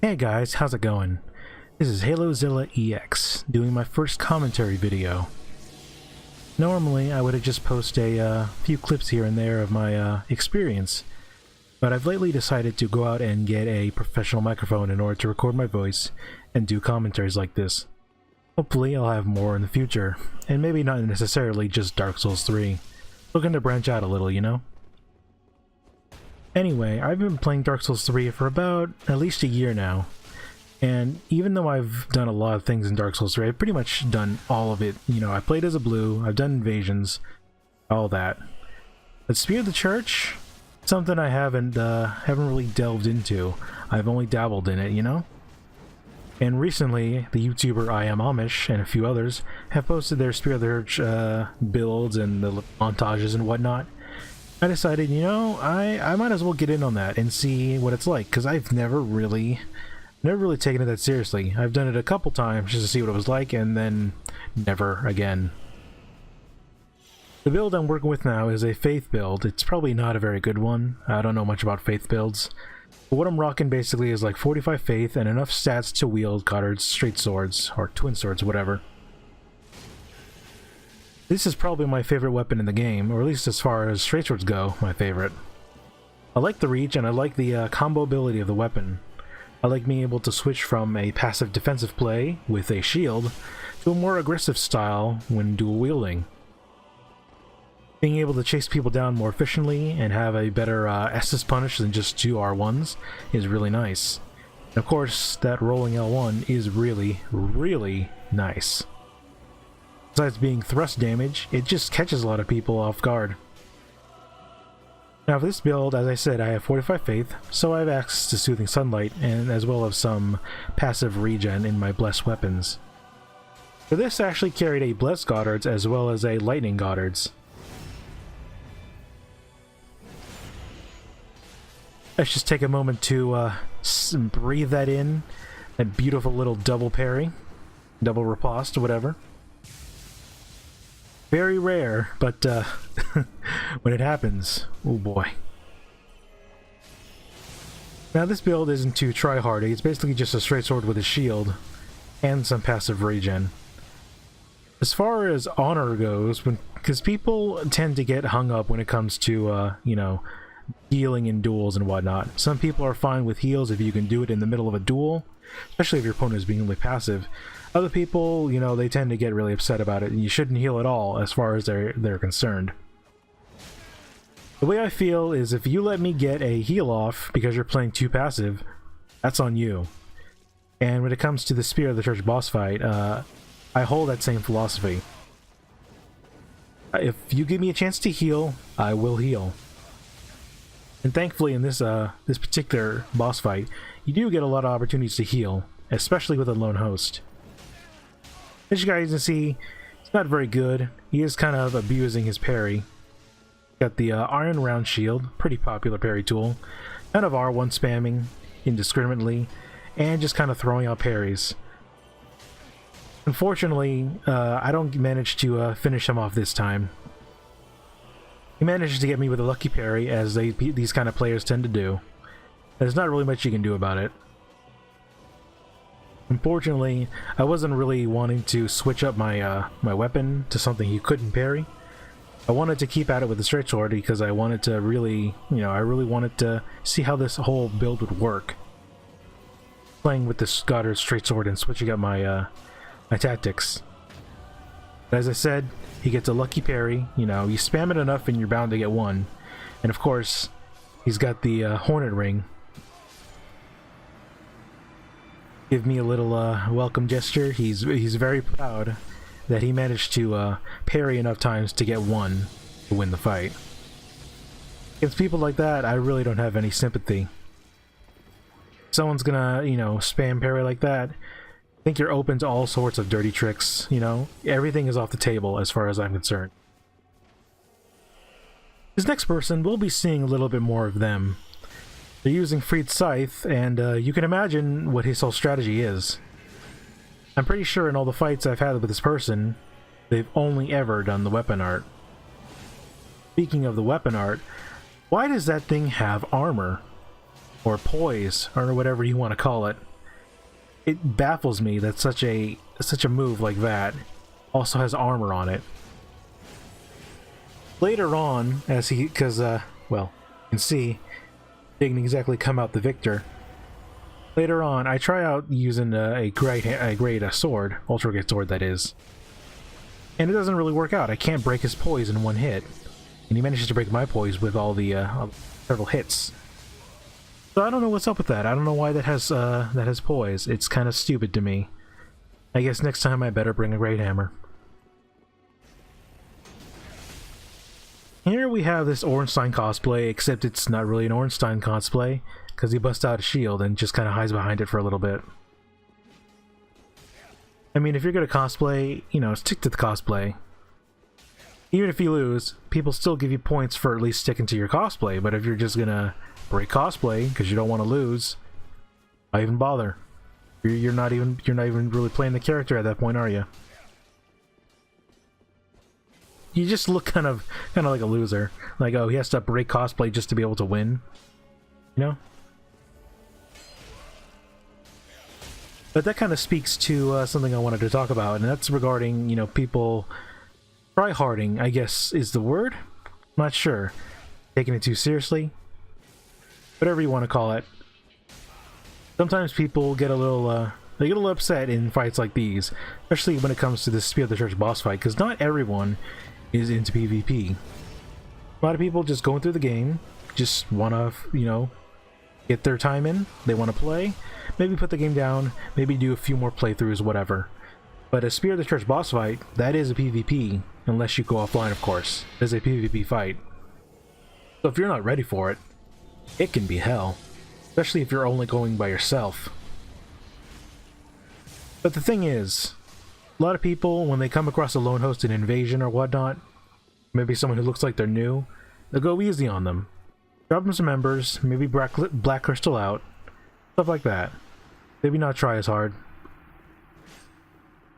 Hey guys, how's it going? This is HalozillaEX, doing my first commentary video. Normally, I would have just posted a few clips here and there of my experience, but I've lately decided to go out and get a professional microphone in order to record my voice and do commentaries like this. Hopefully, I'll have more in the future, and maybe not necessarily just Dark Souls 3. Looking to branch out a little, you know? Anyway, I've been playing Dark Souls 3 for about at least a year now, and even though I've done a lot of things in Dark Souls 3, I've pretty much done all of it. You know, I played as a blue, I've done invasions, all that. But Spear of the Church, something I haven't really delved into. I've only dabbled in it, you know? And recently, the YouTuber I Am Amish and a few others have posted their Spear of the Church builds and the montages and whatnot. I decided, you know, I might as well get in on that and see what it's like, because I've never really taken it that seriously. I've done it a couple times just to see what it was like, and then never again. The build I'm working with now is a Faith build. It's probably not a very good one. I don't know much about Faith builds. But what I'm rocking basically is like 45 Faith and enough stats to wield Goddard's straight swords, or twin swords, whatever. This is probably my favorite weapon in the game, or at least as far as straight swords go, my favorite. I like the reach, and I like the combo ability of the weapon. I like being able to switch from a passive defensive play with a shield to a more aggressive style when dual wielding. Being able to chase people down more efficiently and have a better S's punish than just two R1s is really nice. And of course, that rolling L1 is really, really nice. Besides being thrust damage, it just catches a lot of people off guard. Now for this build, as I said, I have 45 Faith, so I have access to Soothing Sunlight, and as well as some passive regen in my Blessed weapons. For this, I actually carried a Blessed Goddard's as well as a Lightning Goddard's. Let's just take a moment to breathe that in, that beautiful little double parry, double riposte, whatever. Very rare, but when it happens, oh boy. Now this build isn't too try-hardy, it's basically just a straight sword with a shield, and some passive regen. As far as honor goes, because people tend to get hung up when it comes to, you know, healing in duels and whatnot. Some people are fine with heals if you can do it in the middle of a duel, especially if your opponent is being only passive. Other people, you know, they tend to get really upset about it, and you shouldn't heal at all as far as they're concerned. The way I feel is if you let me get a heal off because you're playing too passive, that's on you. And when it comes to the Spear of the Church boss fight, I hold that same philosophy. If you give me a chance to heal, I will heal. And thankfully in this particular boss fight, you do get a lot of opportunities to heal, especially with a lone host. As you guys can see, it's not very good. He is kind of abusing his parry. Got the Iron Round Shield, pretty popular parry tool. Kind of R1 spamming indiscriminately, and just kind of throwing out parries. Unfortunately, I don't manage to finish him off this time. He manages to get me with a lucky parry, as these kind of players tend to do. There's not really much you can do about it. Unfortunately, I wasn't really wanting to switch up my my weapon to something he couldn't parry. I wanted to keep at it with the straight sword because I wanted to really, you know, I really wanted to see how this whole build would work. Playing with this Goddard straight sword and switching up my my tactics. But as I said, he gets a lucky parry. You know, you spam it enough and you're bound to get one. And of course, he's got the Hornet Ring. Give me a little welcome gesture. He's very proud that he managed to parry enough times to get one to win the fight. Against people like that, I really don't have any sympathy. If someone's gonna, you know, spam parry like that, I think you're open to all sorts of dirty tricks, you know? Everything is off the table as far as I'm concerned. This next person, we'll be seeing a little bit more of them. They're using Freed Scythe, and you can imagine what his whole strategy is. I'm pretty sure in all the fights I've had with this person, they've only ever done the weapon art. Speaking of the weapon art, why does that thing have armor? Or poise, or whatever you want to call it. It baffles me that such a move like that also has armor on it. Later on, as he, because well, you can see, didn't exactly come out the victor. Later on, I try out using a great sword, ultra great sword that is, and it doesn't really work out. I can't break his poise in one hit, and he manages to break my poise with all the several hits. So I don't know what's up with that. I don't know why that has poise. It's kind of stupid to me. I guess next time I better bring a great hammer. Here we have this Ornstein cosplay, except it's not really an Ornstein cosplay, because he busts out a shield and just kind of hides behind it for a little bit. I mean, if you're gonna cosplay, you know, stick to the cosplay. Even if you lose, people still give you points for at least sticking to your cosplay, but if you're just gonna break cosplay because you don't want to lose, why even bother? You're not even really playing the character at that point, are you? You just look kind of like a loser. Like, oh, he has to break cosplay just to be able to win. You know? But that kind of speaks to something I wanted to talk about, and that's regarding, you know, people tryharding, I guess is the word? I'm not sure. Taking it too seriously. Whatever you want to call it. Sometimes people get a little, they get a little upset in fights like these, especially when it comes to the Spear of the Church boss fight, because not everyone is into PvP. A lot of people just going through the game, just want to, you know, get their time in, they want to play, maybe put the game down, maybe do a few more playthroughs, whatever. But a Spear of the Church boss fight, that is a PvP, unless you go offline, of course. It's a PvP fight. So if you're not ready for it, it can be hell. Especially if you're only going by yourself. But the thing is, a lot of people, when they come across a lone host in Invasion or whatnot, maybe someone who looks like they're new, they'll go easy on them. Drop them some embers, maybe Black Crystal out, stuff like that. Maybe not try as hard.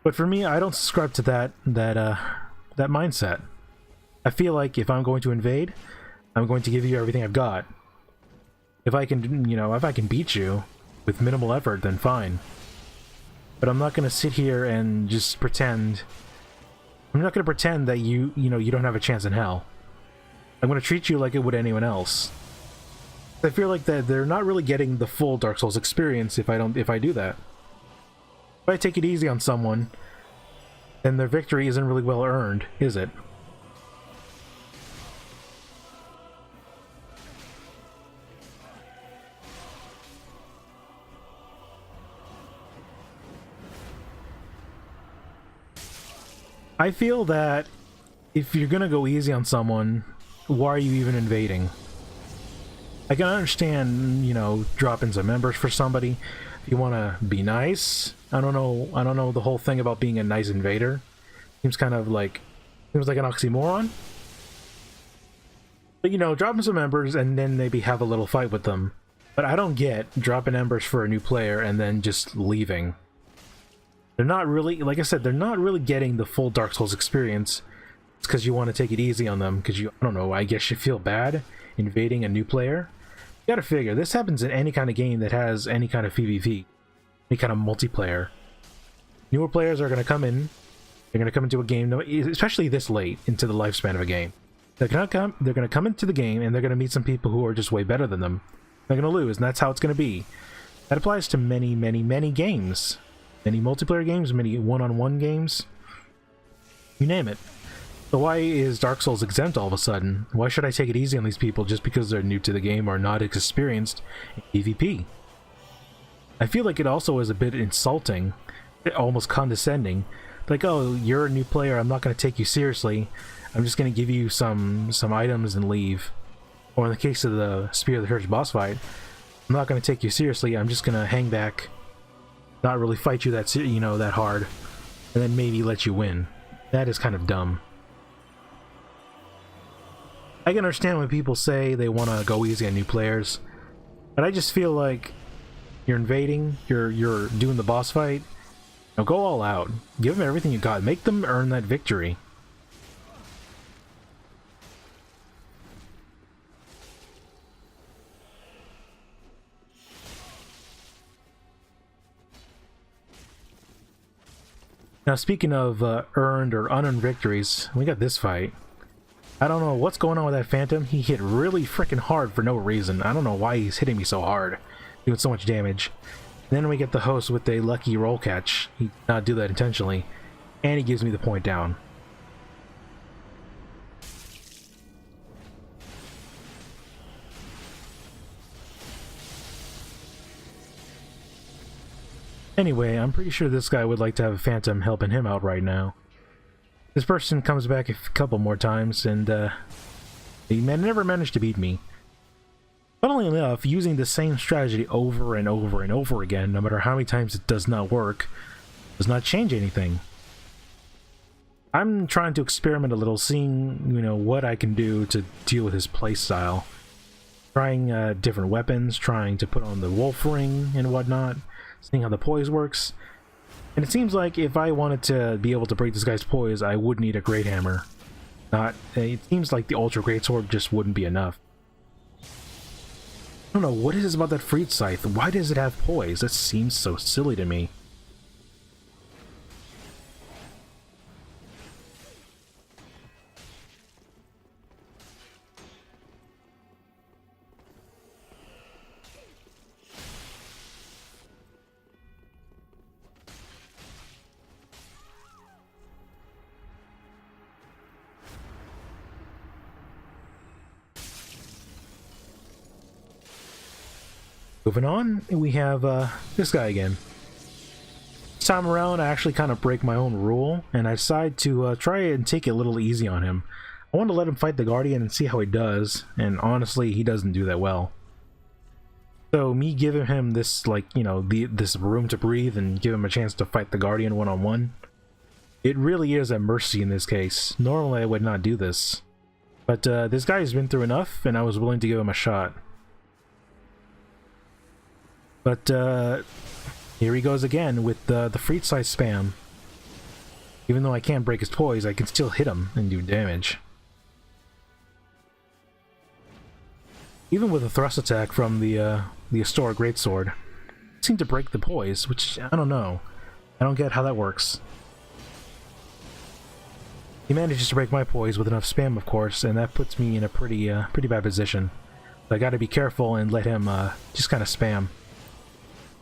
But for me, I don't subscribe to that mindset. I feel like if I'm going to invade, I'm going to give you everything I've got. If I can, you know, if I can beat you with minimal effort, then fine. But I'm not going to sit here and just pretend. I'm not going to pretend that you don't have a chance in hell. I'm going to treat you like it would anyone else. I feel like that they're not really getting the full Dark Souls experience if I do that. If I take it easy on someone, then their victory isn't really well earned, is it? I feel that if you're gonna go easy on someone, why are you even invading? I can understand, you know, dropping some members for somebody. If you want to be nice, I don't know the whole thing about being a nice invader. Seems like an oxymoron. But, you know, dropping some embers and then maybe have a little fight with them. But I don't get dropping embers for a new player and then just leaving. They're not really, like I said, they're not really getting the full Dark Souls experience. It's because you want to take it easy on them, because I don't know, I guess you feel bad invading a new player. You gotta figure, this happens in any kind of game that has any kind of PvP, any kind of multiplayer. Newer players are gonna come in, they're gonna come into a game, especially this late into the lifespan of a game. They're gonna come into the game and they're gonna meet some people who are just way better than them. They're gonna lose, and that's how it's gonna be. That applies to many, many, many games. Many multiplayer games, many one-on-one games. You name it. So why is Dark Souls exempt all of a sudden? Why should I take it easy on these people just because they're new to the game or not experienced in PvP? I feel like it also is a bit insulting, almost condescending. Like, oh, you're a new player, I'm not going to take you seriously. I'm just going to give you some items and leave. Or in the case of the Spear of the Church boss fight, I'm not going to take you seriously, I'm just going to hang back, not really fight you that hard, and then maybe let you win. That is kind of dumb. I can understand when people say they want to go easy on new players, but I just feel like you're invading, you're doing the boss fight. Now go all out. Give them everything you got. Make them earn that victory. Now, speaking of earned or unearned victories, we got this fight. I don't know what's going on with that Phantom. He hit really freaking hard for no reason. I don't know why he's hitting me so hard, doing so much damage. Then we get the host with a lucky roll catch. He did not do that intentionally. And he gives me the point down. Anyway, I'm pretty sure this guy would like to have a Phantom helping him out right now. This person comes back a couple more times, and he never managed to beat me. Funnily enough, using the same strategy over and over and over again, no matter how many times it does not work, does not change anything. I'm trying to experiment a little, seeing, you know, what I can do to deal with his playstyle. Trying different weapons, trying to put on the wolf ring and whatnot, seeing how the poise works. And it seems like if I wanted to be able to break this guy's poise, I would need a Great Hammer. It seems like the Ultra Great Sword just wouldn't be enough. I don't know, what is it about that Freed Scythe? Why does it have poise? That seems so silly to me. Moving on, we have this guy again. This time around, I actually kind of break my own rule, and I decide to try and take it a little easy on him. I want to let him fight the Guardian and see how he does, and honestly, he doesn't do that well. So me giving him this, like, you know, this room to breathe and give him a chance to fight the Guardian one-on-one, it really is a mercy in this case. Normally I would not do this. But this guy's been through enough, and I was willing to give him a shot. But here he goes again with the Freed Scythe spam. Even though I can't break his poise, I can still hit him and do damage. Even with a thrust attack from the Historic Greatsword, it seemed to break the poise, which I don't know. I don't get how that works. He manages to break my poise with enough spam, of course, and that puts me in a pretty bad position. So I gotta be careful and let him just kind of spam.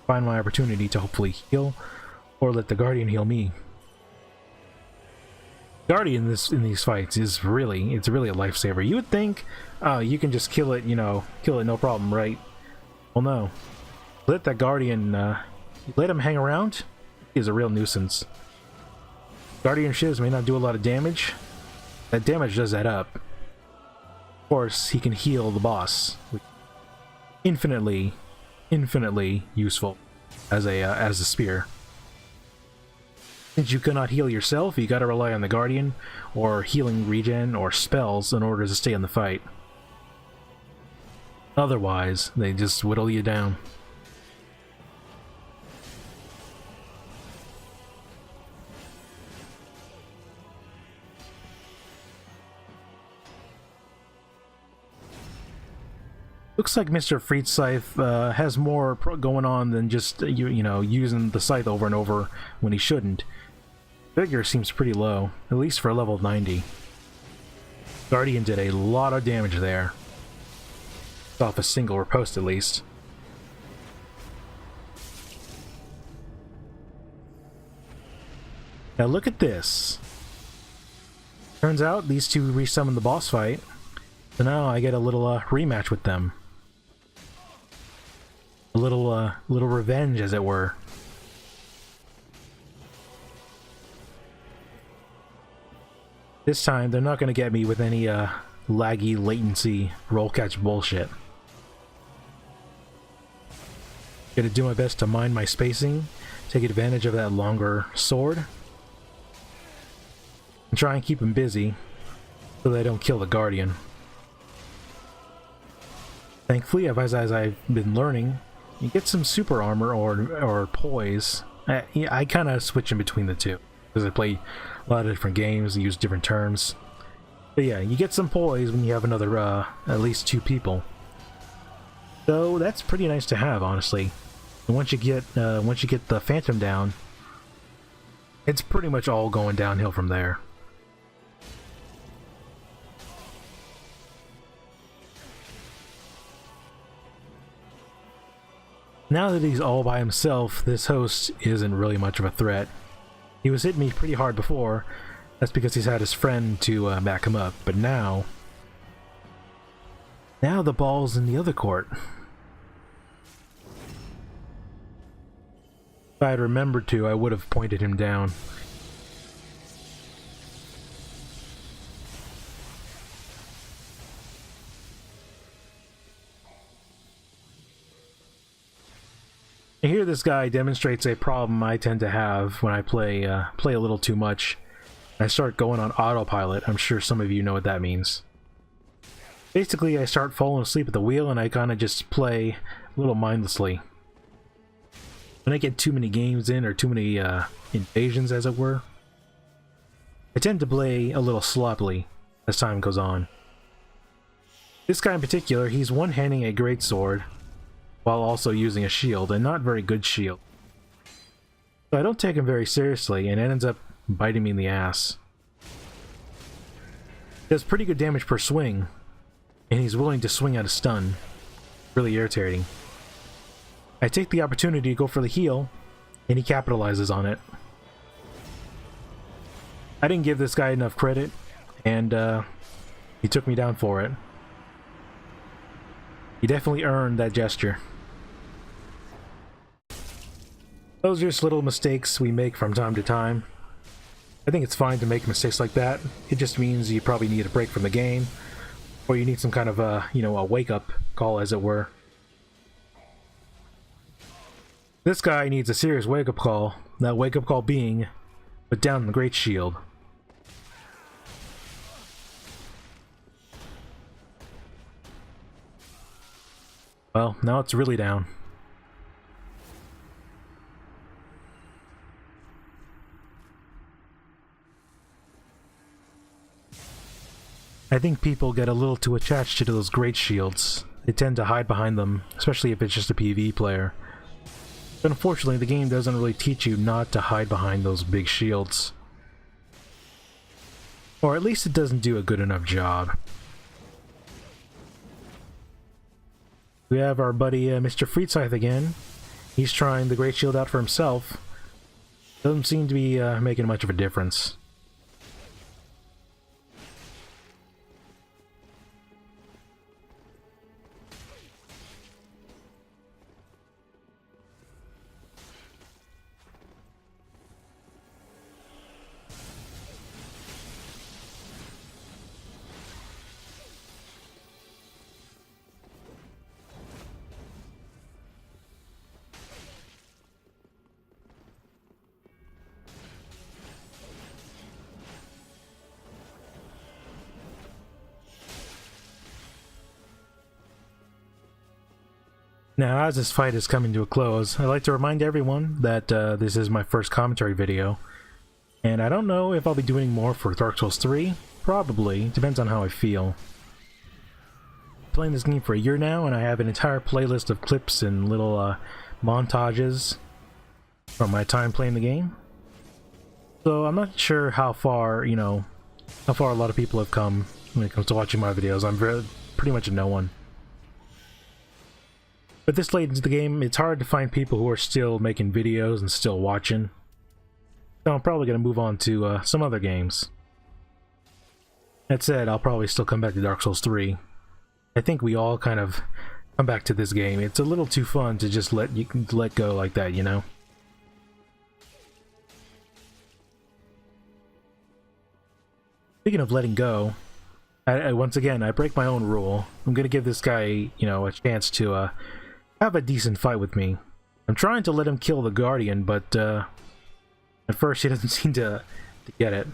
Find my opportunity to hopefully heal, or let the Guardian heal me. Guardian in these fights is really a lifesaver. You would think, oh, you can just kill it, you know, no problem, right? Well, no. Let that Guardian, let him hang around, he is a real nuisance. Guardian shivs may not do a lot of damage. That damage does add up. Of course, he can heal the boss, which is infinitely useful as a spear. Since you cannot heal yourself, you gotta rely on the Guardian, or healing regen, or spells in order to stay in the fight. Otherwise, they just whittle you down. Looks like Mr. Freed Scythe has more going on than just, you know, using the scythe over and over when he shouldn't. Vigor seems pretty low, at least for level 90. Guardian did a lot of damage there. Off a single riposte at least. Now look at this. Turns out these two resummoned the boss fight, so now I get a little rematch with them. A little revenge, as it were. This time, they're not going to get me with any laggy latency roll catch bullshit. Gonna do my best to mind my spacing, take advantage of that longer sword, and try and keep them busy so they don't kill the Guardian. Thankfully, as I've been learning, you get some super armor or poise. I kind of switch in between the two because I play a lot of different games, use different terms. But yeah, you get some poise when you have another at least two people. So that's pretty nice to have, honestly. And once you get the Phantom down, it's pretty much all going downhill from there. Now that he's all by himself, this host isn't really much of a threat. He was hitting me pretty hard before. That's because he's had his friend to back him up, but now the ball's in the other court. If I had remembered to, I would have pointed him down. And here this guy demonstrates a problem I tend to have when I play a little too much. I start going on autopilot. I'm sure some of you know what that means. Basically, I start falling asleep at the wheel and I kind of just play a little mindlessly. When I get too many games in, or too many invasions as it were, I tend to play a little sloppily as time goes on. This guy in particular, he's one-handing a greatsword while also using a shield, and not very good shield. So I don't take him very seriously, and it ends up biting me in the ass. He does pretty good damage per swing, and he's willing to swing out a stun. Really irritating. I take the opportunity to go for the heal, and he capitalizes on it. I didn't give this guy enough credit, and he took me down for it. He definitely earned that gesture. Those are just little mistakes we make from time to time. I think it's fine to make mistakes like that. It just means you probably need a break from the game, or you need some kind of a wake-up call, as it were. This guy needs a serious wake-up call. That wake-up call being, put down the Great Shield. Well, now it's really down. I think people get a little too attached to those great shields. They tend to hide behind them, especially if it's just a PvE player. But unfortunately, the game doesn't really teach you not to hide behind those big shields. Or at least it doesn't do a good enough job. We have our buddy Mr. Freetscythe again. He's trying the Great Shield out for himself. Doesn't seem to be making much of a difference. Now, as this fight is coming to a close, I'd like to remind everyone that this is my first commentary video, and I don't know if I'll be doing more for Dark Souls 3. Probably. Depends on how I feel. Playing this game for a year now, and I have an entire playlist of clips and little montages from my time playing the game. So I'm not sure how far, how far a lot of people have come when it comes to watching my videos. I'm pretty much a no one. But this late into the game, it's hard to find people who are still making videos and still watching. So I'm probably going to move on to some other games. That said, I'll probably still come back to Dark Souls 3. I think we all kind of come back to this game. It's a little too fun to just let go like that, you know? Speaking of letting go, once again, I break my own rule. I'm going to give this guy, a chance to have a decent fight with me. I'm trying to let him kill the Guardian, but at first he doesn't seem to get it.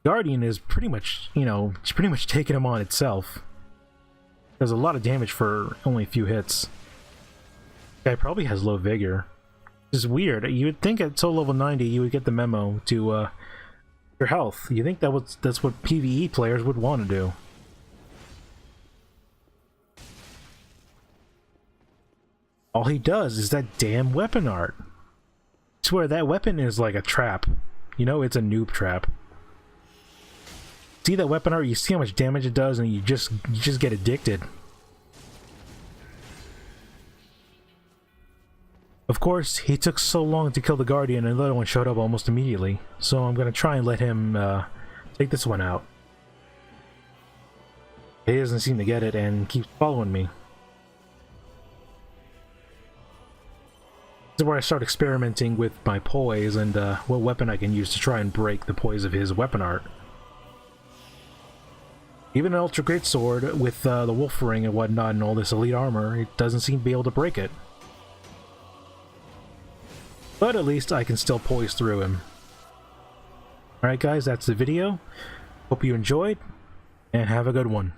Guardian is pretty much, it's pretty much taking him on itself. Does a lot of damage for only a few hits. Guy probably has low vigor. It's weird. You would think at soul level 90 you would get the memo to your health. You think that's what PvE players would want to do. All he does is that damn weapon art. swear that weapon is like a trap. You know, it's a noob trap. See that weapon art? You see how much damage it does, and you just get addicted. Of course, he took so long to kill the Guardian, and another one showed up almost immediately. So I'm gonna try and let him take this one out. He doesn't seem to get it and keeps following me. This is where I start experimenting with my poise and what weapon I can use to try and break the poise of his weapon art. Even an Ultra Great Sword with the Wolf Ring and whatnot and all this elite armor, it doesn't seem to be able to break it. But at least I can still poise through him. Alright guys, that's the video. Hope you enjoyed, and have a good one.